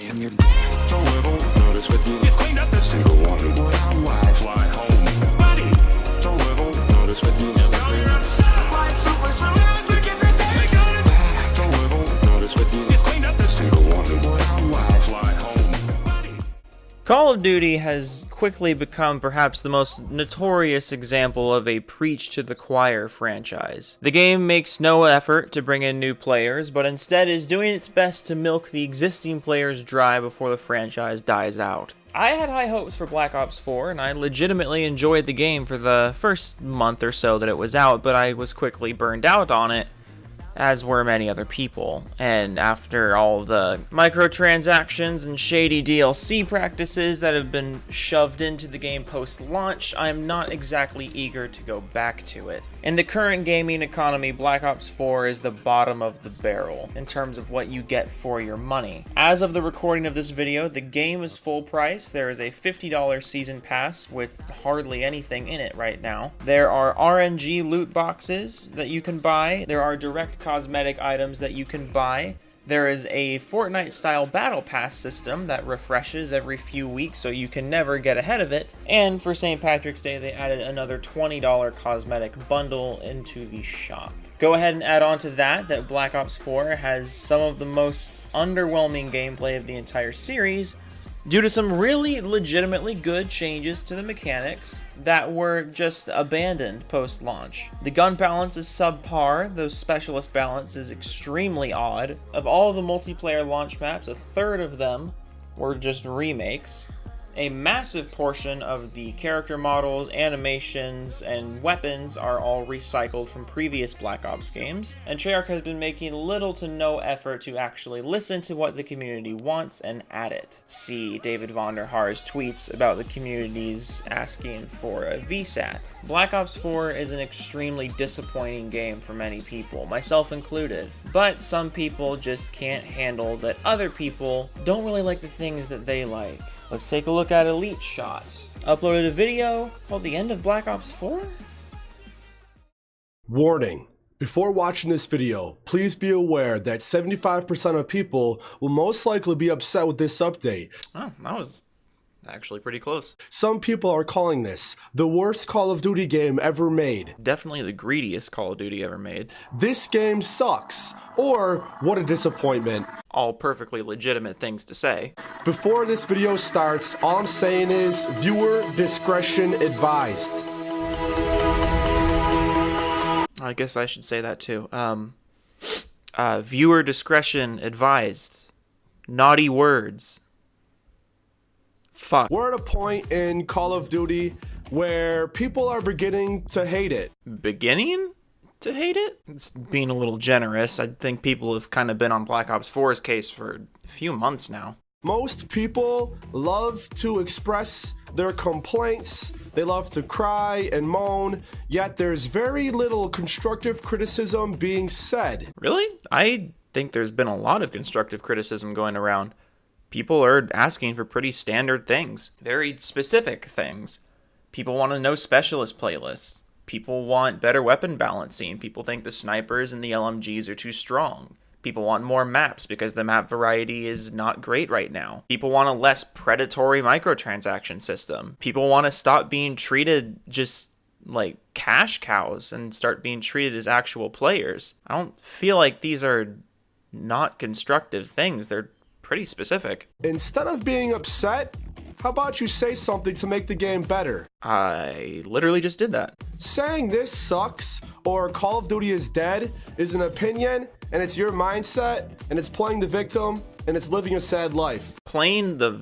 am your don't little notice with you. Just cleaned up the single one. What I want. Fly home. Buddy. Don't little notice with you. Don't little notice with you. Just cleaned up the single one. What I want. Fly home. Buddy. Call of Duty has quickly become perhaps the most notorious example of a preach to the choir franchise. The game makes no effort to bring in new players, but instead is doing its best to milk the existing players dry before the franchise dies out. I had high hopes for Black Ops 4, and I legitimately enjoyed the game for the first month or so that it was out, but I was quickly burned out on it, as were many other people. And after all the microtransactions and shady DLC practices that have been shoved into the game post-launch, I'm not exactly eager to go back to it. In the current gaming economy, Black Ops 4 is the bottom of the barrel in terms of what you get for your money. As of the recording of this video, the game is full price. There is a $50 season pass with hardly anything in it right now. There are RNG loot boxes that you can buy. There are direct cosmetic items that you can buy. There is a Fortnite-style battle pass system that refreshes every few weeks, so you can never get ahead of it. And for St. Patrick's Day, they added another $20 cosmetic bundle into the shop. Go ahead and add on to that Black Ops 4 has some of the most underwhelming gameplay of the entire series, due to some really legitimately good changes to the mechanics that were just abandoned post-launch. The gun balance is subpar, the specialist balance is extremely odd. Of all the multiplayer launch maps, a third of them were just remakes. A massive portion of the character models, animations, and weapons are all recycled from previous Black Ops games, and Treyarch has been making little to no effort to actually listen to what the community wants and add it. See David Vonderhaar's tweets about the communities asking for a VSAT. Black Ops 4 is an extremely disappointing game for many people, myself included, but some people just can't handle that other people don't really like the things that they like. Let's take a look at Eliteshot. Uploaded a video called The End of Black Ops 4? Warning. Before watching this video, please be aware that 75% of people will most likely be upset with this update. Oh, that was actually pretty close. Some people are calling this the worst Call of Duty game ever made. Definitely the greediest Call of Duty ever made. This game sucks. Or, what a disappointment. All perfectly legitimate things to say. Before this video starts, all I'm saying is viewer discretion advised. I guess I should say that too. Viewer discretion advised. Naughty words. Fuck. We're at a point in Call of Duty where people are beginning to hate it. Beginning to hate it? It's being a little generous. I think people have kind of been on Black Ops 4's case for a few months now. Most people love to express their complaints, they love to cry and moan, yet there's very little constructive criticism being said. Really? I think there's been a lot of constructive criticism going around. People are asking for pretty standard things, very specific things. People want to know specialist playlists. People want better weapon balancing. People think the snipers and the LMGs are too strong. People want more maps because the map variety is not great right now. People want a less predatory microtransaction system. People want to stop being treated just like cash cows and start being treated as actual players. I don't feel like these are not constructive things. They're pretty specific. Instead of being upset, how about you say something to make the game better? I literally just did that. Saying this sucks or Call of Duty is dead is an opinion, and it's your mindset, and it's playing the victim, and it's living a sad life. Playing the...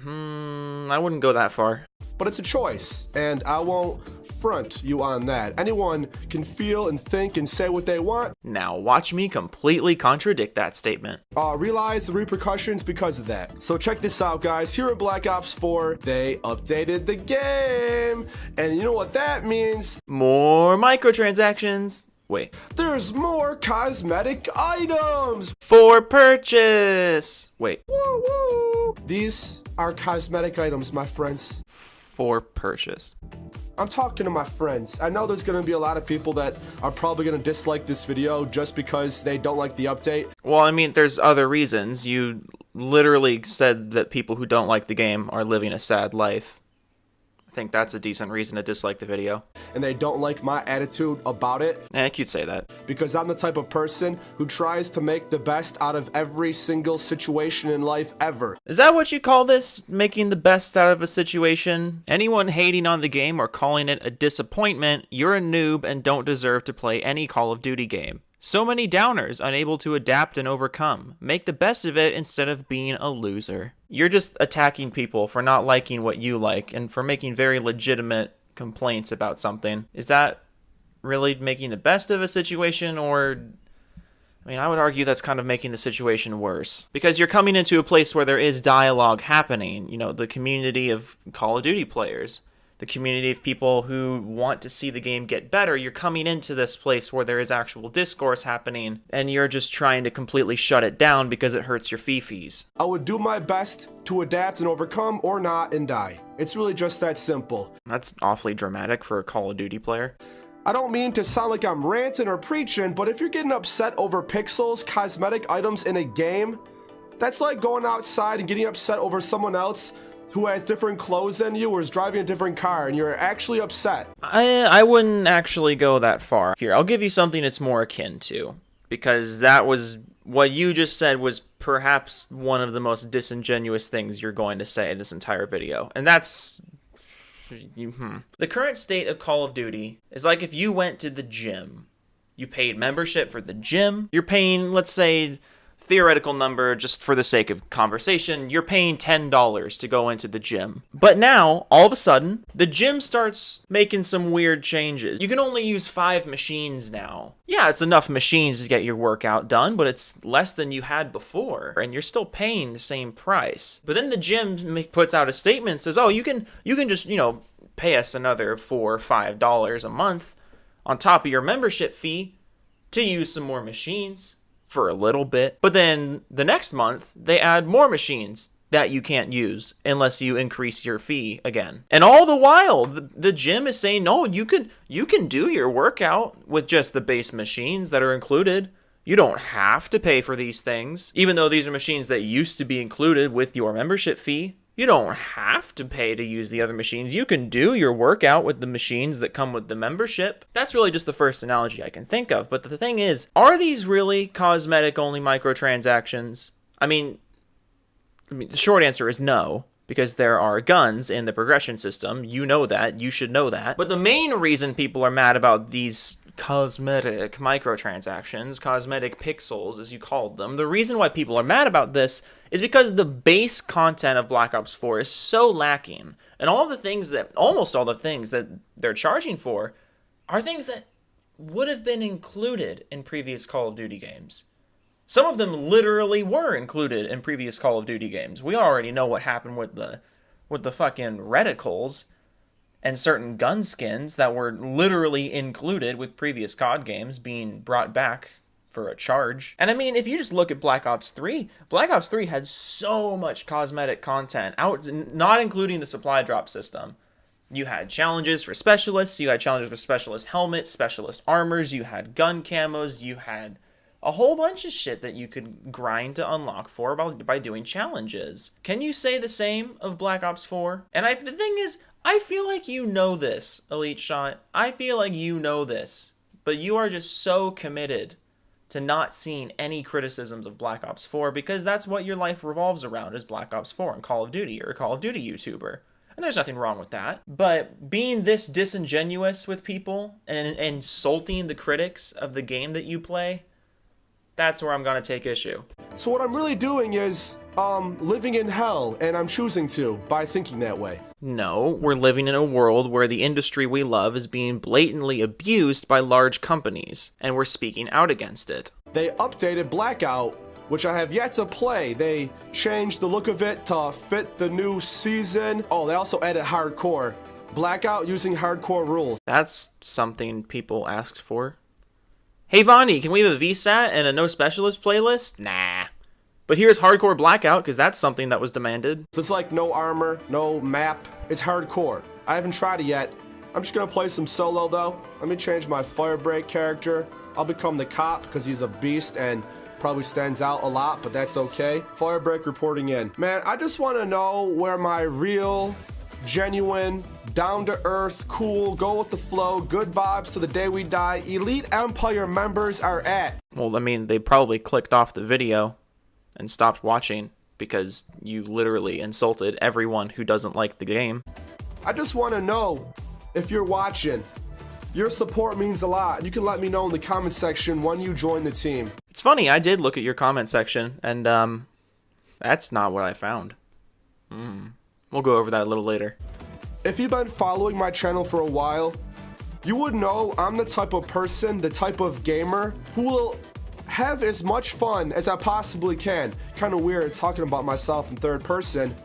I wouldn't go that far. But it's a choice, and I won't front you on that. Anyone can feel and think and say what they want. Now watch me completely contradict that statement. Realize the repercussions because of that. So check this out, guys. Here at Black Ops 4, they updated the game. And you know what that means? More microtransactions. Wait. There's more cosmetic items. For purchase. Wait. Woo woo. These are cosmetic items, my friends. For purchase. I'm talking to my friends. I know there's going to be a lot of people that are probably going to dislike this video just because they don't like the update. Well, I mean, there's other reasons. You literally said that people who don't like the game are living a sad life. I think that's a decent reason to dislike the video. And they don't like my attitude about it. I could say that. Because I'm the type of person who tries to make the best out of every single situation in life ever. Is that what you call this? Making the best out of a situation? Anyone hating on the game or calling it a disappointment, you're a noob and don't deserve to play any Call of Duty game. So many downers, unable to adapt and overcome. Make the best of it instead of being a loser. You're just attacking people for not liking what you like and for making very legitimate complaints about something. Is that really making the best of a situation, or... I mean, I would argue that's kind of making the situation worse. Because you're coming into a place where there is dialogue happening. You know, the community of Call of Duty players. The community of people who want to see the game get better. You're coming into this place where there is actual discourse happening, and you're just trying to completely shut it down because it hurts your fifis. I would do my best to adapt and overcome, or not and die. It's really just that simple. That's awfully dramatic for a Call of Duty player. I don't mean to sound like I'm ranting or preaching, but if you're getting upset over pixels, cosmetic items in a game, that's like going outside and getting upset over someone else who has different clothes than you or is driving a different car, and you're actually upset. I wouldn't actually go that far. Here, I'll give you something it's more akin to, because that was what you just said was perhaps one of the most disingenuous things you're going to say in this entire video, and that's... The current state of Call of Duty is like if you went to the gym. You paid membership for the gym. You're paying, let's say... theoretical number, just for the sake of conversation, you're paying $10 to go into the gym. But now, all of a sudden, the gym starts making some weird changes. You can only use 5 machines now. Yeah, it's enough machines to get your workout done, but it's less than you had before, and you're still paying the same price. But then the gym puts out a statement and says, oh, you can just, pay us another $4 or $5 a month on top of your membership fee to use some more machines. For a little bit. But then the next month, they add more machines that you can't use unless you increase your fee again. And all the while, the gym is saying, no, you can do your workout with just the base machines that are included. You don't have to pay for these things. Even though these are machines that used to be included with your membership fee. You don't have to pay to use the other machines. You can do your workout with the machines that come with the membership. That's really just the first analogy I can think of. But the thing is, are these really cosmetic-only microtransactions? I mean, the short answer is no, because there are guns in the progression system. You know that. You should know that. But the main reason people are mad about these cosmetic microtransactions, cosmetic pixels as you called them, the reason why people are mad about this is because the base content of Black Ops 4 is so lacking, and almost all the things that they're charging for are things that would have been included in previous Call of Duty games. Some of them literally were included in previous Call of Duty games. We already know what happened with the fucking reticles and certain gun skins that were literally included with previous COD games being brought back for a charge. And I mean, if you just look at Black Ops 3 had so much cosmetic content, not including the supply drop system. You had challenges for specialists, you had challenges for specialist helmets, specialist armors, you had gun camos, you had a whole bunch of shit that you could grind to unlock for by doing challenges. Can you say the same of Black Ops 4? And the thing is, I feel like you know this, Eliteshot. I feel like you know this, but you are just so committed to not seeing any criticisms of Black Ops 4 because that's what your life revolves around is Black Ops 4 and Call of Duty. You're a Call of Duty YouTuber. And there's nothing wrong with that. But being this disingenuous with people and insulting the critics of the game that you play, that's where I'm going to take issue. So what I'm really doing is living in hell, and I'm choosing to by thinking that way. No, we're living in a world where the industry we love is being blatantly abused by large companies, and we're speaking out against it. They updated Blackout, which I have yet to play. They changed the look of it to fit the new season. Oh, they also added hardcore. Blackout using hardcore rules. That's something people asked for. Hey Vonnie, can we have a VSAT and a no specialist playlist? Nah. But here's hardcore Blackout, because that's something that was demanded. So it's like no armor, no map. It's hardcore. I haven't tried it yet. I'm just gonna play some solo though. Let me change my Firebreak character. I'll become the cop because he's a beast, and probably stands out a lot, but that's okay. Firebreak reporting in. Man, I just want to know where my real, genuine, down-to-earth, cool, go with the flow, good vibes to the day we die, Elite Empire members are at. Well, I mean, they probably clicked off the video and stopped watching because you literally insulted everyone who doesn't like the game. I just want to know if you're watching. Your support means a lot. You can let me know in the comment section when you join the team. It's funny, I did look at your comment section, and that's not what I found. We'll go over that a little later. If you've been following my channel for a while, you would know I'm the type of person, the type of gamer who will have as much fun as I possibly can. Kind of weird talking about myself in third person.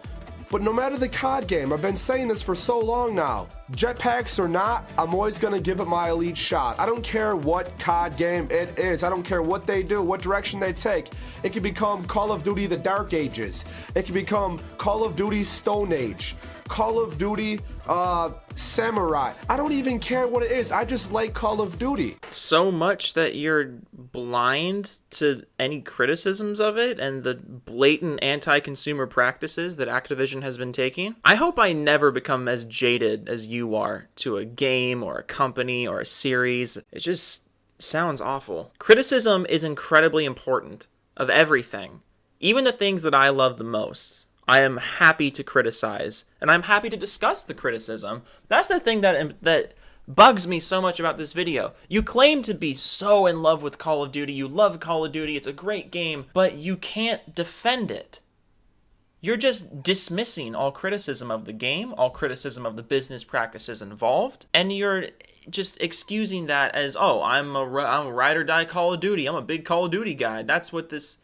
But no matter the COD game, I've been saying this for so long now. Jetpacks or not, I'm always going to give it my elite shot. I don't care what COD game it is. I don't care what they do, what direction they take. It can become Call of Duty The Dark Ages. It can become Call of Duty Stone Age. Call of Duty Samurai. I don't even care what it is. I just like Call of Duty. So much that you're blind to any criticisms of it and the blatant anti-consumer practices that Activision has been taking. I hope I never become as jaded as you are to a game or a company or a series. It just sounds awful. Criticism is incredibly important of everything, even the things that I love the most. I am happy to criticize, and I'm happy to discuss the criticism. That's the thing that bugs me so much about this video. You claim to be so in love with Call of Duty, you love Call of Duty, it's a great game, but you can't defend it. You're just dismissing all criticism of the game, all criticism of the business practices involved, and you're just excusing that as, oh, I'm a ride or die Call of Duty, I'm a big Call of Duty guy. That's what this...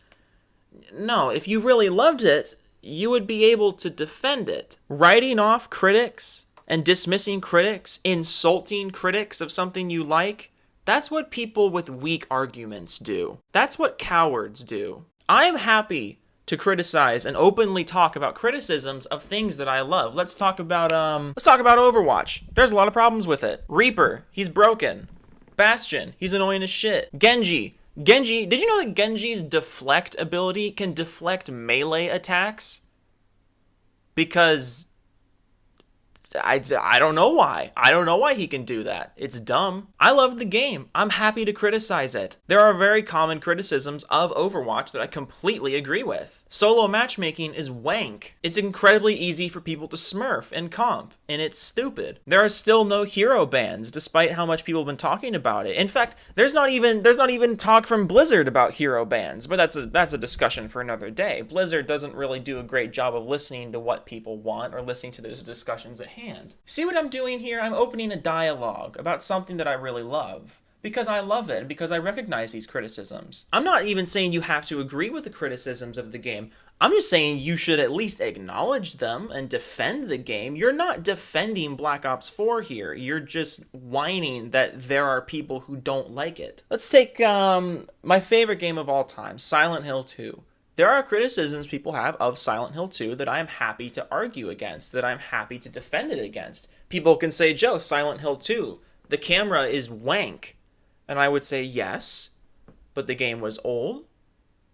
No, if you really loved it, you would be able to defend it. Writing off critics and dismissing critics, insulting critics of something you like, that's what people with weak arguments do. That's what cowards do. I'm happy to criticize and openly talk about criticisms of things that I love. Let's talk about Overwatch. There's a lot of problems with it. Reaper, he's broken. Bastion, he's annoying as shit. Genji, did you know that Genji's deflect ability can deflect melee attacks? Because I don't know why. I don't know why he can do that. It's dumb. I love the game. I'm happy to criticize it. There are very common criticisms of Overwatch that I completely agree with. Solo matchmaking is wank. It's incredibly easy for people to smurf and comp, and it's stupid. There are still no hero bans, despite how much people have been talking about it. In fact, there's not even talk from Blizzard about hero bans, but that's a discussion for another day. Blizzard doesn't really do a great job of listening to what people want or listening to those discussions at hand. See what I'm doing here? I'm opening a dialogue about something that I really love. Because I love it and because I recognize these criticisms. I'm not even saying you have to agree with the criticisms of the game. I'm just saying you should at least acknowledge them and defend the game. You're not defending Black Ops 4 here. You're just whining that there are people who don't like it. Let's take my favorite game of all time, Silent Hill 2. There are criticisms people have of Silent Hill 2 that I am happy to argue against, that I'm happy to defend it against. People can say, Joe, Silent Hill 2, the camera is wank. And I would say, yes, but the game was old.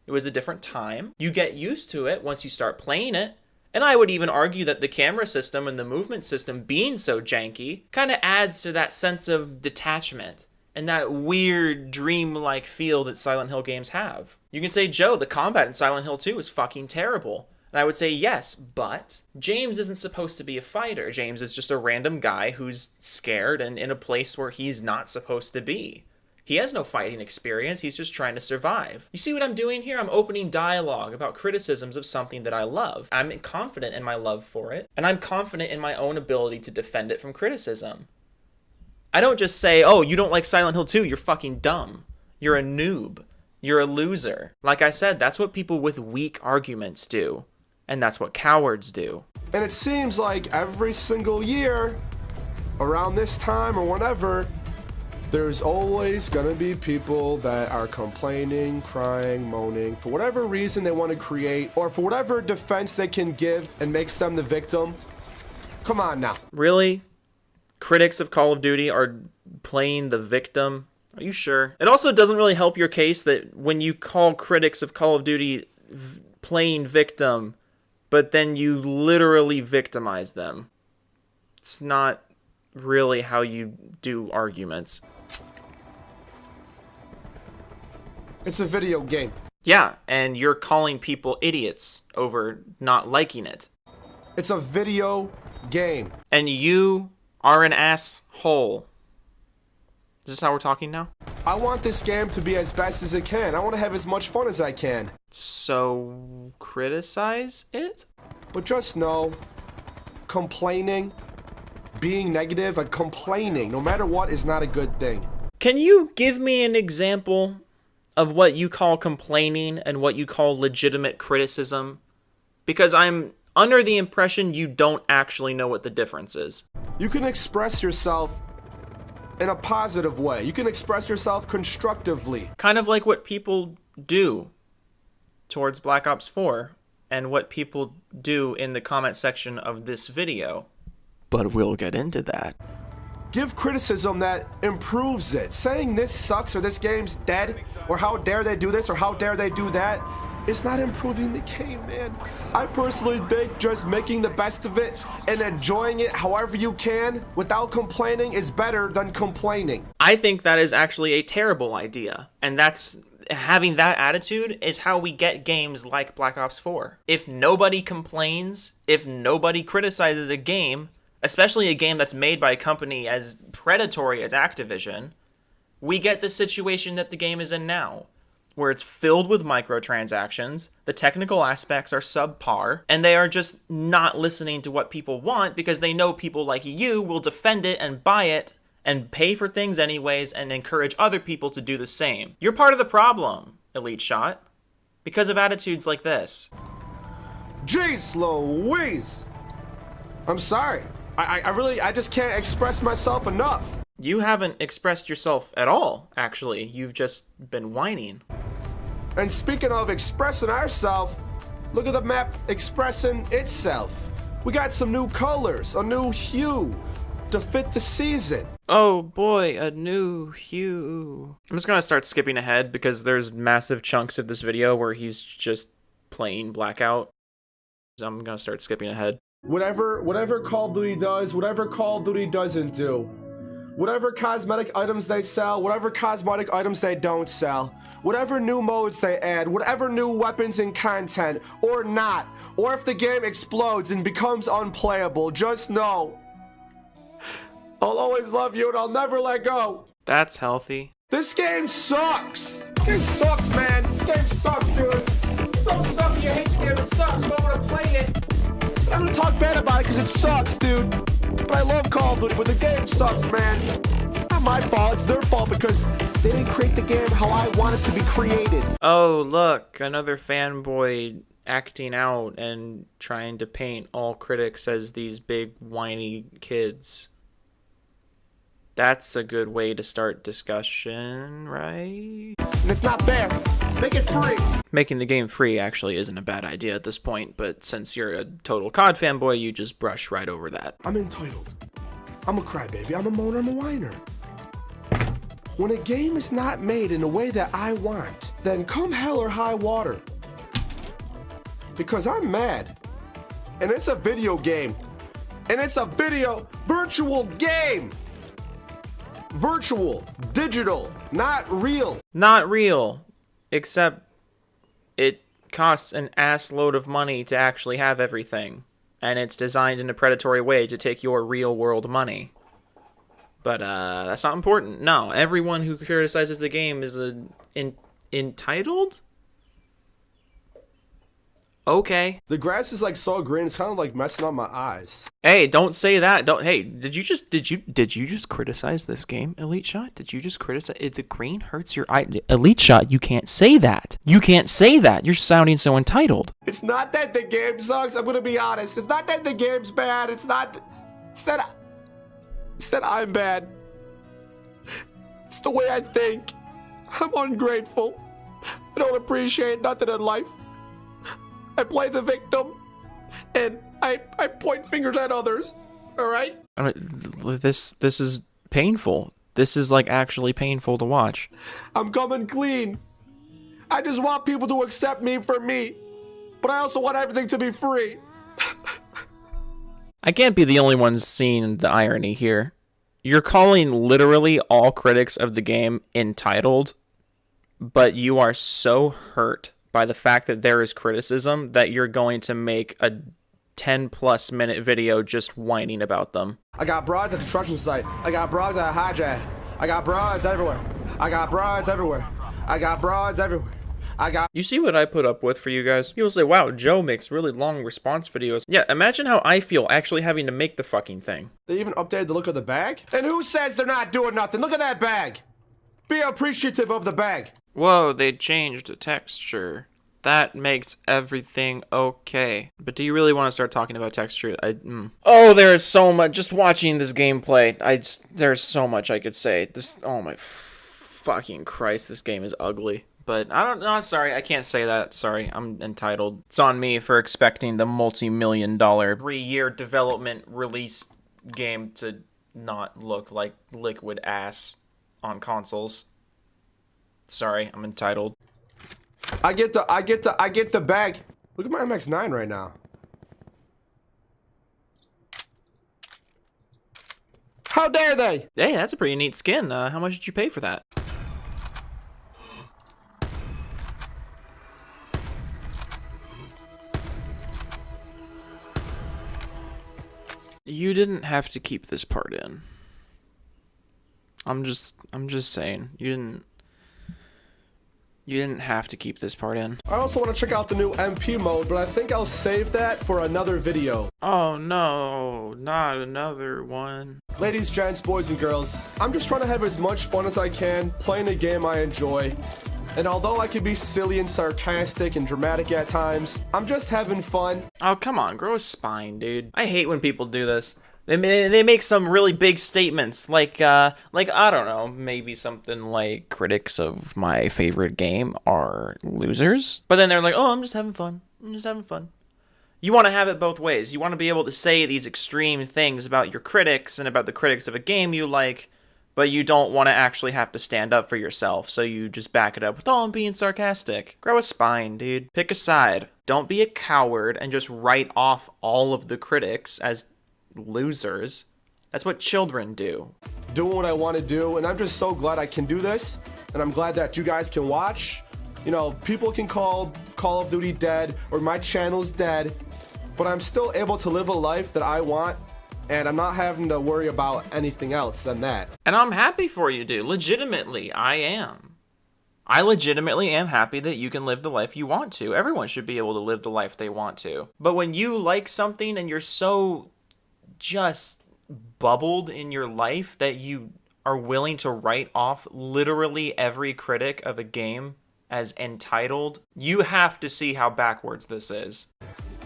It was a different time. You get used to it once you start playing it. And I would even argue that the camera system and the movement system being so janky kind of adds to that sense of detachment and that weird dream-like feel that Silent Hill games have. You can say, Joe, the combat in Silent Hill 2 is fucking terrible. And I would say, yes, but James isn't supposed to be a fighter. James is just a random guy who's scared and in a place where he's not supposed to be. He has no fighting experience, he's just trying to survive. You see what I'm doing here? I'm opening dialogue about criticisms of something that I love. I'm confident in my love for it, and I'm confident in my own ability to defend it from criticism. I don't just say, oh, you don't like Silent Hill 2, you're fucking dumb. You're a noob. You're a loser. Like I said, that's what people with weak arguments do. And that's what cowards do. And it seems like every single year, around this time or whenever, there's always gonna be people that are complaining, crying, moaning, for whatever reason they want to create, or for whatever defense they can give and makes them the victim. Come on now. Really? Critics of Call of Duty are playing the victim Are you sure? It also doesn't really help your case that when you call critics of Call of Duty playing victim, but then you literally victimize them. It's not really how you do arguments. It's a video game. Yeah, and you're calling people idiots over not liking it. It's a video game. And you are an asshole. Is this how we're talking now? I want this game to be as best as it can. I want to have as much fun as I can. So, criticize it? But just know, complaining, being negative, and complaining, no matter what, is not a good thing. Can you give me an example of what you call complaining and what you call legitimate criticism? Because I'm under the impression you don't actually know what the difference is. You can express yourself in a positive way. You can express yourself constructively. Kind of like what people do towards Black Ops 4 and what people do in the comment section of this video. But we'll get into that. Give criticism that improves it. Saying this sucks or this game's dead or how dare they do this or how dare they do that, it's not improving the game, man. I personally think just making the best of it and enjoying it however you can without complaining is better than complaining. I think that is actually a terrible idea. And having that attitude is how we get games like Black Ops 4. If nobody complains, if nobody criticizes a game, especially a game that's made by a company as predatory as Activision, we get the situation that the game is in now, where it's filled with microtransactions, the technical aspects are subpar, and they are just not listening to what people want because they know people like you will defend it and buy it and pay for things anyways and encourage other people to do the same. You're part of the problem, Eliteshot, because of attitudes like this. Jeez Louise! I'm sorry. I just can't express myself enough. You haven't expressed yourself at all, actually. You've just been whining. And speaking of expressing ourselves, look at the map expressing itself. We got some new colors, a new hue to fit the season. Oh boy, a new hue. I'm just gonna start skipping ahead because there's massive chunks of this video where he's just playing Blackout. So I'm gonna start skipping ahead. Whatever Call of Duty does, whatever Call of Duty doesn't do, whatever cosmetic items they sell, whatever cosmetic items they don't sell, whatever new modes they add, whatever new weapons and content, or not, or if the game explodes and becomes unplayable, just know, I'll always love you and I'll never let go. That's healthy. This game sucks. This game sucks, man. This game sucks, dude. It's so sucky. You hate the game. It sucks. I don't want to play it. I'm gonna talk bad about it because it sucks, dude. But I love Call of Duty, but the game sucks, man. It's not my fault, it's their fault because they didn't create the game how I want it to be created. Oh, look, another fanboy acting out and trying to paint all critics as these big whiny kids. That's a good way to start discussion, right? And it's not fair. Make it free. Making the game free actually isn't a bad idea at this point, but since you're a total COD fanboy, you just brush right over that. I'm entitled. I'm a crybaby. I'm a moaner. I'm a whiner. When a game is not made in the way that I want, then come hell or high water. Because I'm mad. And it's a video game. And it's a virtual game. Virtual, digital, not real. Not real, except it costs an ass load of money to actually have everything, and it's designed in a predatory way to take your real world money. But that's not important. No, everyone who criticizes the game is entitled? Okay. The grass is like so green, it's kind of like messing up my eyes. Hey, don't say that. Hey, did you just criticize this game, Eliteshot? Did you just criticize it? The green hurts your eye. Eliteshot, you can't say that. You can't say that. You're sounding so entitled. It's not that the game sucks, I'm gonna be honest. It's not that the game's bad. It's that I'm bad. It's the way I think. I'm ungrateful. I don't appreciate nothing in life. I play the victim, and I point fingers at others, all right? I mean, this is painful. This is like actually painful to watch. I'm coming clean. I just want people to accept me for me, but I also want everything to be free. I can't be the only one seeing the irony here. You're calling literally all critics of the game entitled, but you are so hurt by the fact that there is criticism that you're going to make a 10+ minute video just whining about them. I got broads at the construction site. I got broads at Hijack. I got broads everywhere. I got broads everywhere. I got broads everywhere. You see what I put up with for you guys? People say, wow, Joe makes really long response videos. Yeah, imagine how I feel actually having to make the fucking thing. They even updated the look of the bag? And who says they're not doing nothing? Look at that bag. Be appreciative of the bag. Whoa, they changed the texture. That makes everything okay. But do you really want to start talking about texture? Oh, there is so much. Just watching this gameplay, there's so much I could say. Oh my fucking Christ, this game is ugly. But I don't know, sorry, I can't say that. Sorry, I'm entitled. It's on me for expecting the multi-million-dollar 3-year development release game to not look like liquid ass on consoles. Sorry, I'm entitled. I get the bag. Look at my MX-9 right now. How dare they? Hey, that's a pretty neat skin. How much did you pay for that? You didn't have to keep this part in. I'm just saying. You didn't have to keep this part in. I also want to check out the new MP mode, but I think I'll save that for another video. Oh no, not another one. Ladies, gents, boys and girls, I'm just trying to have as much fun as I can playing a game I enjoy. And although I can be silly and sarcastic and dramatic at times, I'm just having fun. Oh, come on, grow a spine, dude. I hate when people do this. They make some really big statements, like I don't know, maybe something like critics of my favorite game are losers. But then they're like, oh, I'm just having fun. I'm just having fun. You want to have it both ways. You want to be able to say these extreme things about your critics and about the critics of a game you like, but you don't want to actually have to stand up for yourself, so you just back it up with, oh, I'm being sarcastic. Grow a spine, dude. Pick a side. Don't be a coward and just write off all of the critics as losers. That's what children do. Doing what I want to do, and I'm just so glad I can do this, and I'm glad that you guys can watch. You know, people can call Call of Duty dead, or my channel's dead, but I'm still able to live a life that I want, and I'm not having to worry about anything else than that. And I'm happy for you, dude. Legitimately, I am. I legitimately am happy that you can live the life you want to. Everyone should be able to live the life they want to. But when you like something and you're so just bubbled in your life that you are willing to write off literally every critic of a game as entitled, you have to see how backwards this is.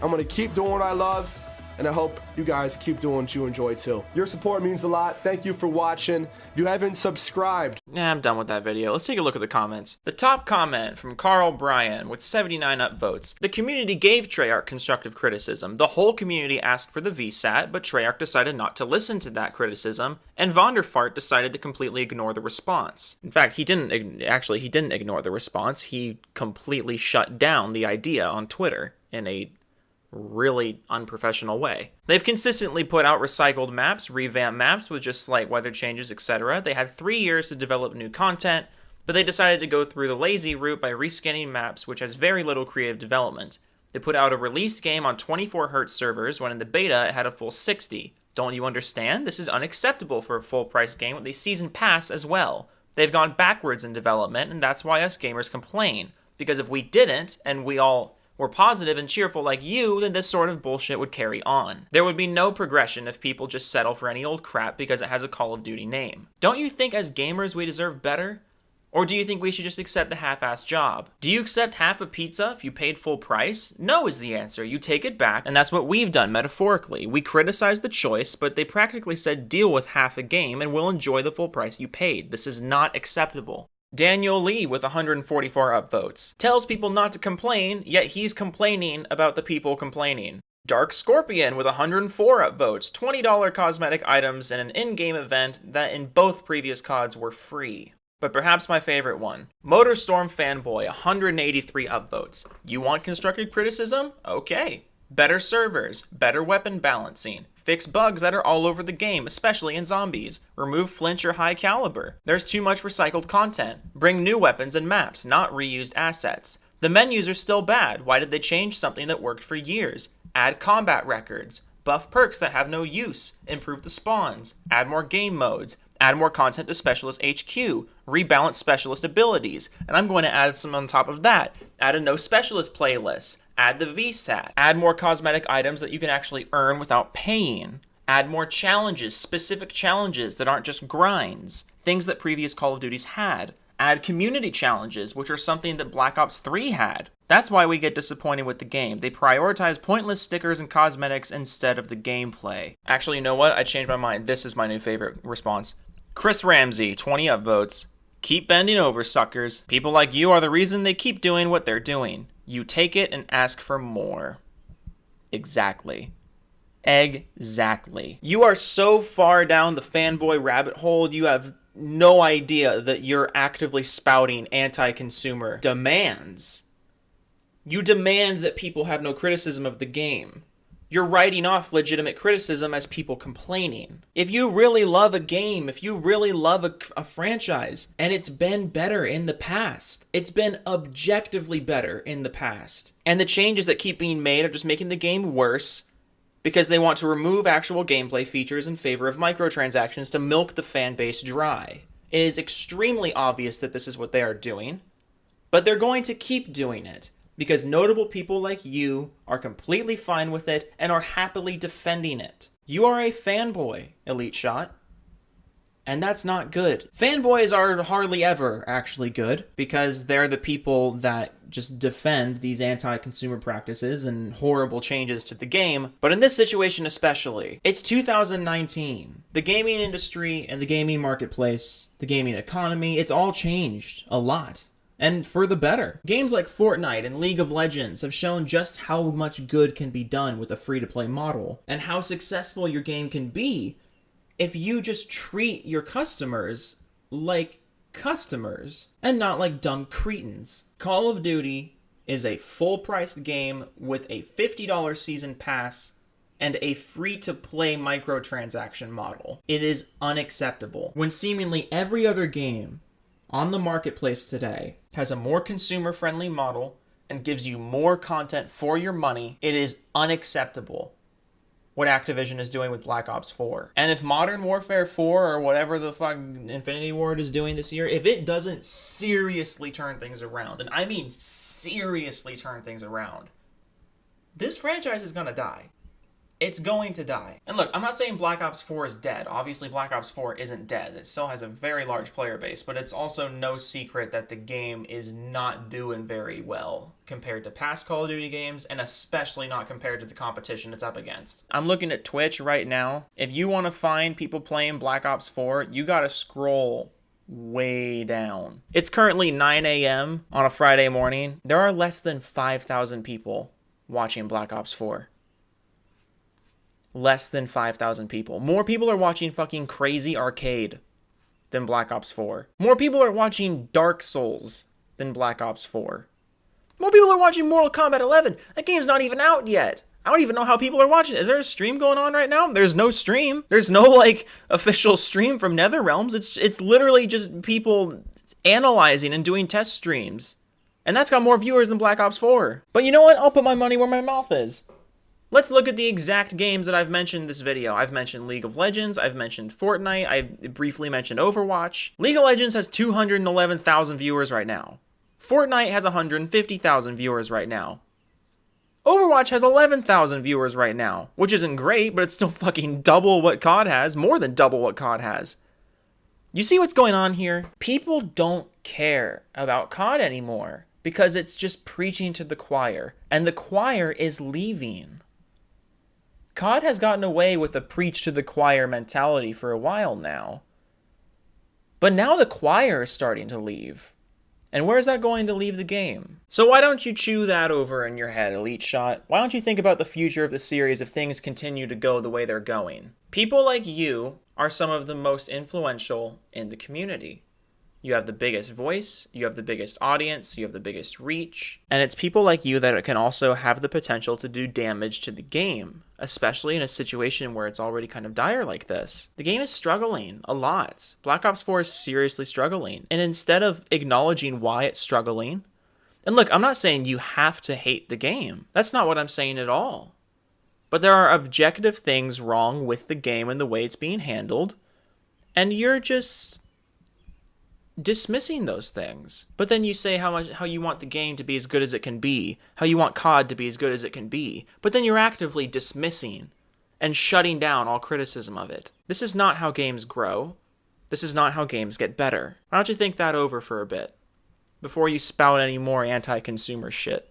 I'm gonna keep doing what I love, and I hope you guys keep doing what you enjoy too. Your support means a lot. Thank you for watching. If you haven't subscribed, I'm done with that video. Let's take a look at the comments. The top comment from Carl Bryan with 79 upvotes. The community gave Treyarch constructive criticism. The whole community asked for the VSAT, but Treyarch decided not to listen to that criticism, and Vonderfart decided to completely ignore the response. In fact, he didn't ignore the response. He completely shut down the idea on Twitter in a really unprofessional way. They've consistently put out recycled maps, revamped maps with just slight weather changes, etc. They had 3 years to develop new content, but they decided to go through the lazy route by reskinning maps, which has very little creative development. They put out a released game on 24Hz servers when in the beta it had a full 60. Don't you understand? This is unacceptable for a full-price game with a season pass as well. They've gone backwards in development, and that's why us gamers complain. Because if we didn't, and we all were positive and cheerful like you, then this sort of bullshit would carry on. There would be no progression if people just settle for any old crap because it has a Call of Duty name. Don't you think as gamers we deserve better? Or do you think we should just accept a half-assed job? Do you accept half a pizza if you paid full price? No is the answer. You take it back, and that's what we've done metaphorically. We criticized the choice, but they practically said deal with half a game and we'll enjoy the full price you paid. This is not acceptable. Daniel Lee with 144 upvotes. Tells people not to complain, yet he's complaining about the people complaining. Dark Scorpion with 104 upvotes, $20 cosmetic items, and an in-game event that in both previous CODs were free. But perhaps my favorite one, Motorstorm Fanboy, 183 upvotes. You want constructive criticism? Okay. Better servers, better weapon balancing, fix bugs that are all over the game, especially in zombies, remove flinch or high caliber. There's too much recycled content. Bring new weapons and maps, not reused assets. The menus are still bad. Why did they change something that worked for years? Add combat records, buff perks that have no use, improve the spawns, add more game modes, add more content to Specialist HQ, rebalance Specialist abilities, and I'm going to add some on top of that. Add a no Specialist playlist, add the VSAT, add more cosmetic items that you can actually earn without paying, add more challenges, specific challenges that aren't just grinds, things that previous Call of Duties had. Add community challenges, which are something that Black Ops 3 had. That's why we get disappointed with the game. They prioritize pointless stickers and cosmetics instead of the gameplay. Actually, you know what? I changed my mind. This is my new favorite response. Chris Ramsey, 20 upvotes. Keep bending over, suckers. People like you are the reason they keep doing what they're doing. You take it and ask for more. Exactly. Exactly. You are so far down the fanboy rabbit hole, you have no idea that you're actively spouting anti-consumer demands. You demand that people have no criticism of the game. You're writing off legitimate criticism as people complaining. If you really love a game, if you really love a franchise, and it's been better in the past, it's been objectively better in the past, and the changes that keep being made are just making the game worse, because they want to remove actual gameplay features in favor of microtransactions to milk the fan base dry. It is extremely obvious that this is what they are doing, but they're going to keep doing it, because notable people like you are completely fine with it and are happily defending it. You are a fanboy, Eliteshot, and that's not good. Fanboys are hardly ever actually good, because they're the people that just defend these anti-consumer practices and horrible changes to the game. But in this situation especially, it's 2019. The gaming industry and the gaming marketplace, the gaming economy, it's all changed a lot. And for the better. Games like Fortnite and League of Legends have shown just how much good can be done with a free-to-play model, and how successful your game can be if you just treat your customers like customers and not like dumb cretins. Call of Duty is a full-priced game with a $50 season pass and a free-to-play microtransaction model. It is unacceptable when seemingly every other game on the marketplace today has a more consumer-friendly model and gives you more content for your money. It is unacceptable what Activision is doing with Black Ops 4. And if Modern Warfare 4 or whatever the fuck Infinity Ward is doing this year, if it doesn't seriously turn things around, and I mean seriously turn things around, this franchise is gonna die. It's going to die. And look, I'm not saying Black Ops 4 is dead. Obviously, Black Ops 4 isn't dead. It still has a very large player base, but it's also no secret that the game is not doing very well compared to past Call of Duty games, and especially not compared to the competition it's up against. I'm looking at Twitch right now. If you want to find people playing Black Ops 4, you gotta scroll way down. It's currently 9 a.m. on a Friday morning. There are less than 5,000 people watching Black Ops 4. Less than 5,000 people. More people are watching fucking Crazy Arcade than Black Ops 4. More people are watching Dark Souls than Black Ops 4. More people are watching Mortal Kombat 11. That game's not even out yet. I don't even know how people are watching it. Is there a stream going on right now? There's no stream. There's no, like, official stream from NetherRealms. It's literally just people analyzing and doing test streams. And that's got more viewers than Black Ops 4. But you know what? I'll put my money where my mouth is. Let's look at the exact games that I've mentioned in this video. I've mentioned League of Legends, I've mentioned Fortnite, I briefly mentioned Overwatch. League of Legends has 211,000 viewers right now. Fortnite has 150,000 viewers right now. Overwatch has 11,000 viewers right now, which isn't great, but it's still fucking double what COD has, more than double what COD has. You see what's going on here? People don't care about COD anymore because it's just preaching to the choir, and the choir is leaving. COD has gotten away with the preach to the choir mentality for a while now. But now the choir is starting to leave. And where's that going to leave the game? So why don't you chew that over in your head, Eliteshot? Why don't you think about the future of the series if things continue to go the way they're going? People like you are some of the most influential in the community. You have the biggest voice, you have the biggest audience, you have the biggest reach, and it's people like you that can also have the potential to do damage to the game, especially in a situation where it's already kind of dire like this. The game is struggling a lot. Black Ops 4 is seriously struggling, and instead of acknowledging why it's struggling, and look, I'm not saying you have to hate the game. That's not what I'm saying at all. But there are objective things wrong with the game and the way it's being handled, and you're just dismissing those things. But then you say how you want the game to be as good as it can be, how you want COD to be as good as it can be, but then you're actively dismissing and shutting down all criticism of it. This is not how games grow. This is not how games get better. Why don't you think that over for a bit before you spout any more anti-consumer shit?